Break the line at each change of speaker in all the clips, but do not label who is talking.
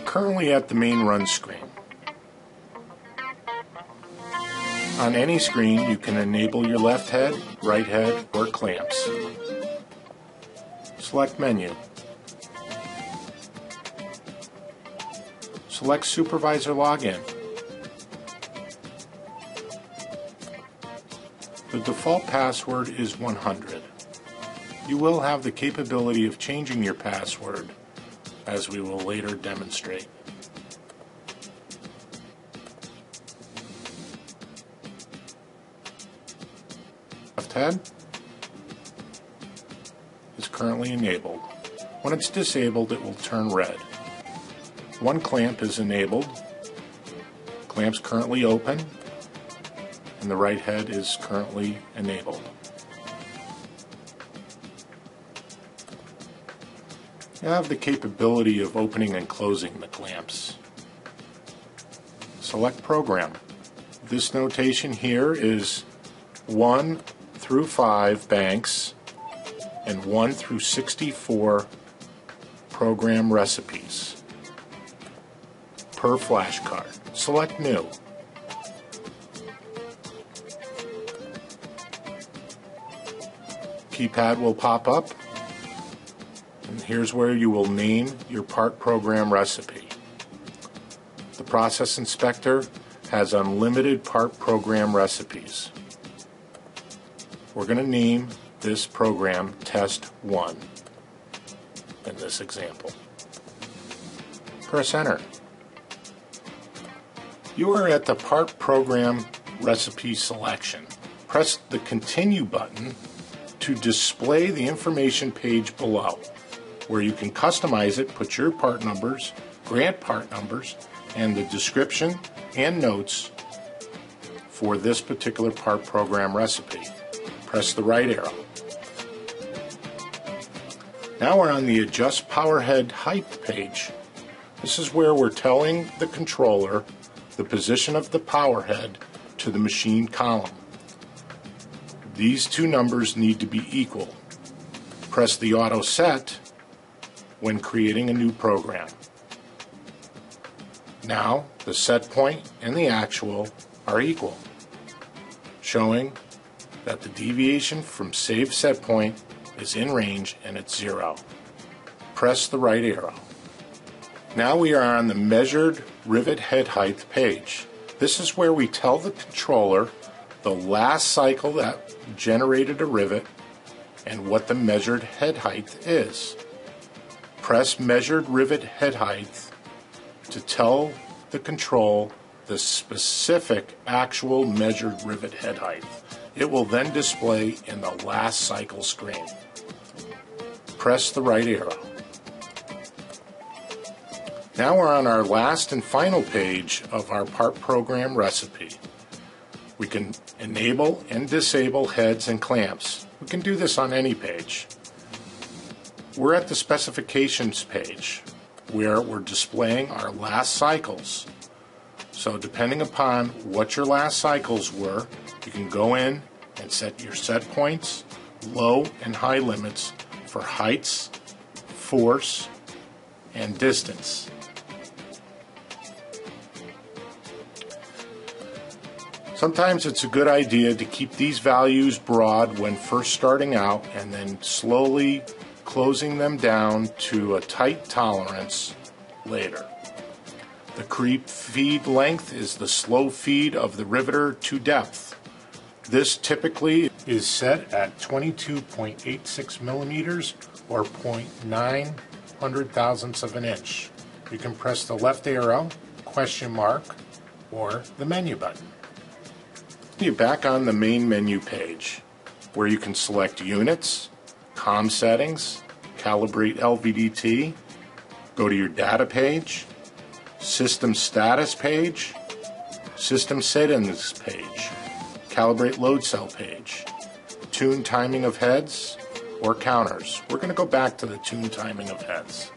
Currently at the main run screen. On any screen, you can enable your left head, right head, or clamps. Select Menu. Select Supervisor Login. The default password is 100. You will have the capability of changing your password, as we will later demonstrate. Left head is currently enabled. When it's disabled, it will turn red. One clamp is enabled. Clamp's currently open, and the right head is currently enabled. You have the capability of opening and closing the clamps. Select Program. This notation here is 1 through 5 banks and 1 through 64 program recipes per flashcard. Select New. Keypad will pop up, and here's where you will name your part program recipe. The process inspector has unlimited part program recipes. We're going to name this program Test 1 in this example. Press Enter. You are at the part program recipe selection. Press the Continue button to display the information page below, where you can customize it, put your part numbers, grant part numbers, and the description and notes for this particular part program recipe. Press the right arrow. Now we're on the Adjust Power Head Height page. This is where we're telling the controller the position of the power head to the machine column. These two numbers need to be equal. Press the Auto Set when creating a new program. Now the set point and the actual are equal, showing that the deviation from saved set point is in range and it's 0. Press the right arrow. Now we are on the Measured Rivet Head Height page. This is where we tell the controller the last cycle that generated a rivet and what the measured head height is. Press Measured Rivet Head Height to tell the control the specific actual measured rivet head height. It will then display in the last cycle screen. Press the right arrow. Now we're on our last and final page of our part program recipe. We can enable and disable heads and clamps. We can do this on any page. We're at the specifications page, where we're displaying our last cycles. So depending upon what your last cycles were, you can go in and set your set points, low and high limits for heights, force, and distance. Sometimes it's a good idea to keep these values broad when first starting out and then slowly closing them down to a tight tolerance later. The creep feed length is the slow feed of the riveter to depth. This typically is set at 22.86 millimeters or 0.9 hundred-thousandths of an inch. You can press the left arrow, question mark, or the menu button. You're back on the main menu page where you can select Units, COM Settings, Calibrate LVDT, go to your Data page, System Status page, System Settings page, Calibrate Load Cell page, Tune Timing of Heads or Counters. We're going to go back to the Tune Timing of Heads.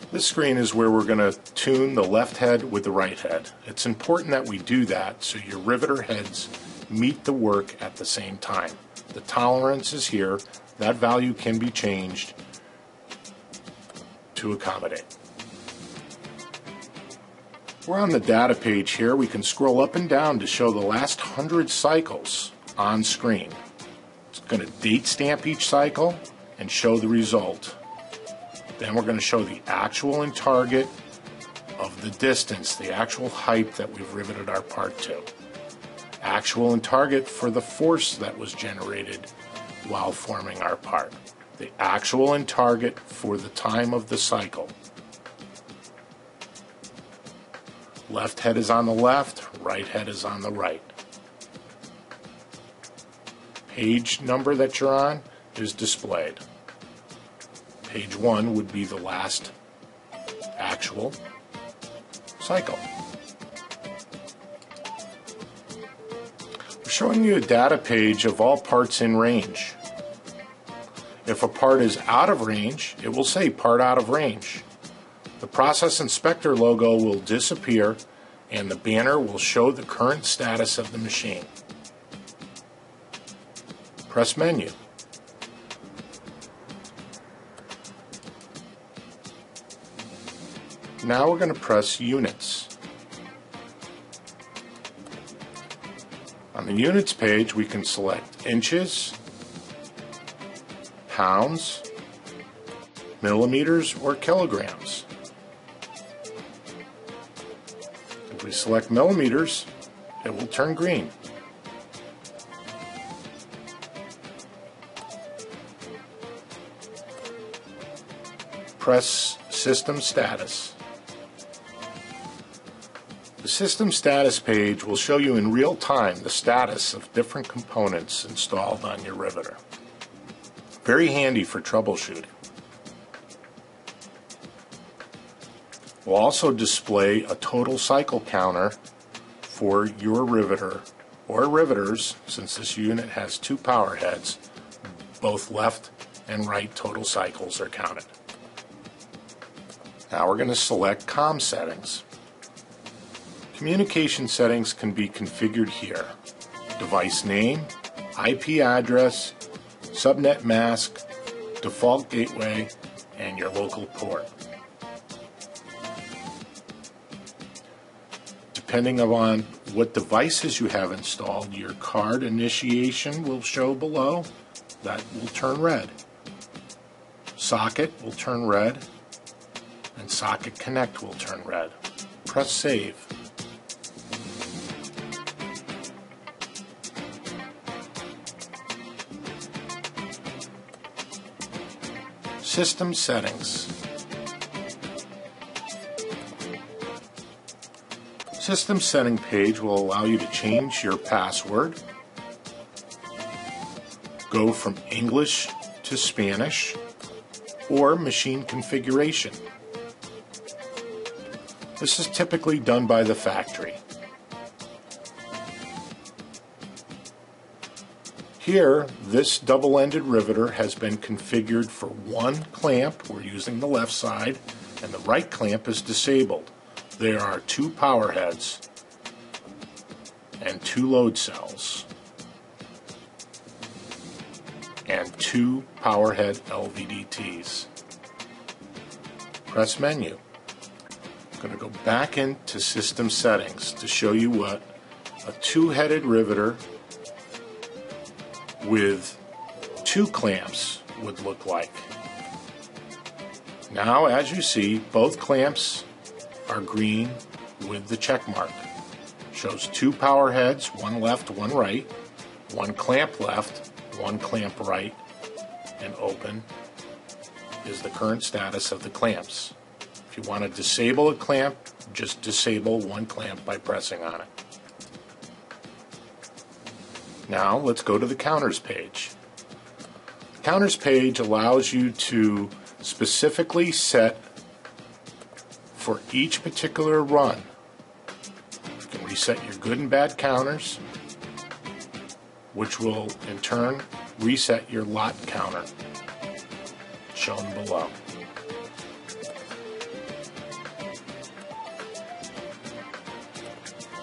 This screen is where we're going to tune the left head with the right head. It's important that we do that so your riveter heads meet the work at the same time. The tolerance is here. That value can be changed to accommodate. We're on the data page here. We can scroll up and down to show the last 100 cycles on screen. It's going to date stamp each cycle and show the result. Then we're going to show the actual and target of the distance, the actual height that we've riveted our part to. Actual and target for the force that was generated while forming our part. The actual and target for the time of the cycle. Left head is on the left, right head is on the right. Page number that you're on is displayed. Page 1 would be the last actual cycle. We're showing you a data page of all parts in range. If a part is out of range, it will say part out of range. The process inspector logo will disappear and the banner will show the current status of the machine. Press menu. Now we're going to press Units. On the Units page, we can select inches, pounds, millimeters, or kilograms. If we select millimeters, it will turn green. Press System Status. The System Status page will show you in real time the status of different components installed on your riveter. Very handy for troubleshooting. We'll also display a total cycle counter for your riveter or riveters, since this unit has 2 power heads. Both left and right total cycles are counted. Now we're going to select COM settings. Communication settings can be configured here. Device name, IP address, subnet mask, default gateway, and your local port. Depending upon what devices you have installed, your card initiation will show below. That will turn red. Socket will turn red, and socket connect will turn red. Press save. System settings. System setting page will allow you to change your password, go from English to Spanish, or machine configuration. This is typically done by the factory. Here, this double-ended riveter has been configured for 1 clamp. We're using the left side, and the right clamp is disabled. There are 2 power heads and 2 load cells and 2 power head LVDTs. Press menu. I'm going to go back into system settings to show you what a 2-headed riveter with 2 clamps would look like. Now, as you see, both clamps are green with the check mark. Shows 2 power heads, 1 left, 1 right, 1 clamp left, 1 clamp right, and open is the current status of the clamps. If you want to disable a clamp, just disable one clamp by pressing on it. Now let's go to the counters page. The counters page allows you to specifically set for each particular run. You can reset your good and bad counters, which will in turn reset your lot counter, shown below.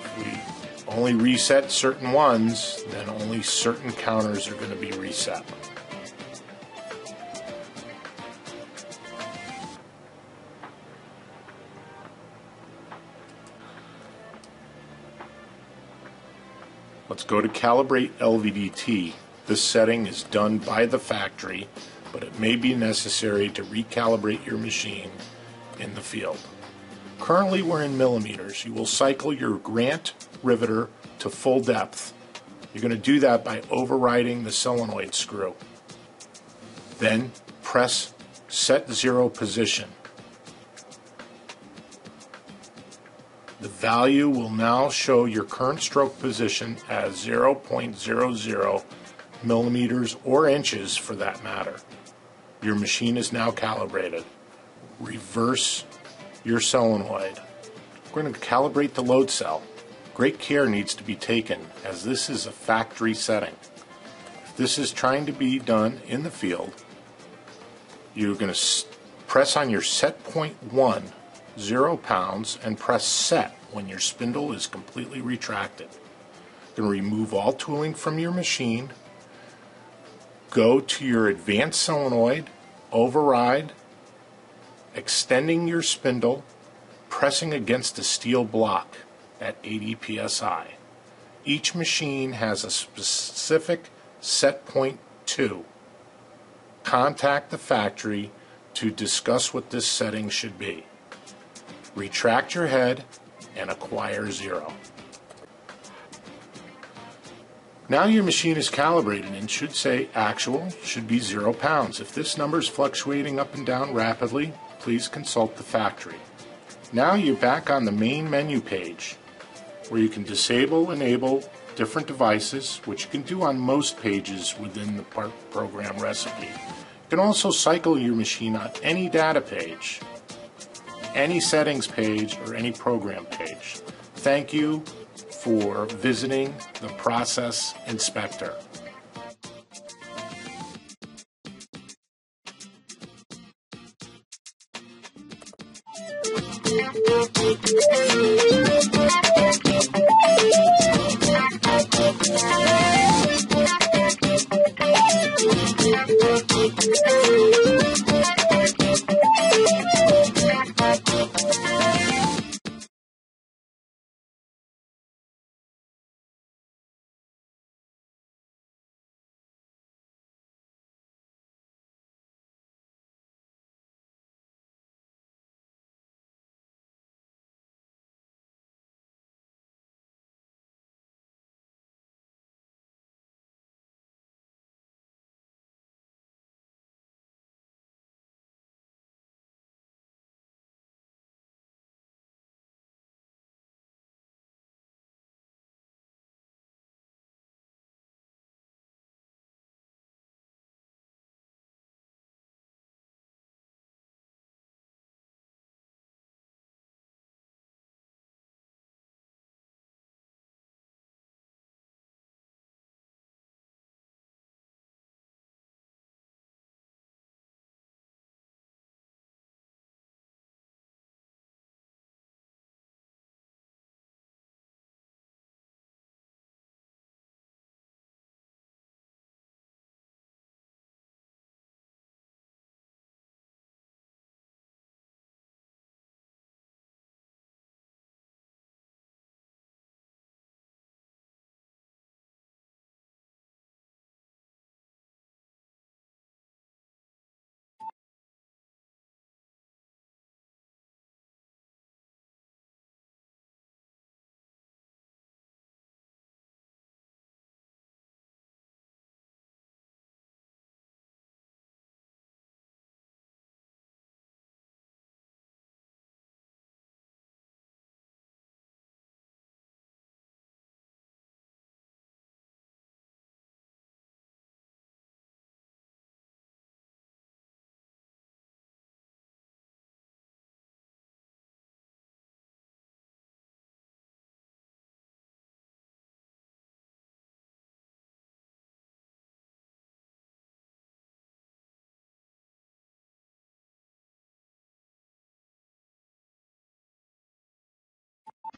If we only reset certain ones, then only certain counters are going to be reset. Let's go to Calibrate LVDT. This setting is done by the factory, but it may be necessary to recalibrate your machine in the field. Currently we're in millimeters. You will cycle your Grant riveter to full depth. You're going to do that by overriding the solenoid screw. Then press Set 0 position. The value will now show your current stroke position as 0.00 millimeters or inches for that matter. Your machine is now calibrated. Reverse your solenoid. We're going to calibrate the load cell. Great care needs to be taken as this is a factory setting. If this is trying to be done in the field, you're going to press on your set point 1, 0 pounds, and press set when your spindle is completely retracted. You're going to remove all tooling from your machine, go to your advanced solenoid, override, extending your spindle, pressing against a steel block at 80 psi. Each machine has a specific set point 2. Contact the factory to discuss what this setting should be. Retract your head and acquire 0. Now your machine is calibrated and should say actual should be 0 pounds. If this number is fluctuating up and down rapidly, please consult the factory. Now you're back on the main menu page where you can disable, enable different devices, which you can do on most pages within the program recipe. You can also cycle your machine on any data page, any settings page, or any program page. Thank you for visiting the Process Inspector.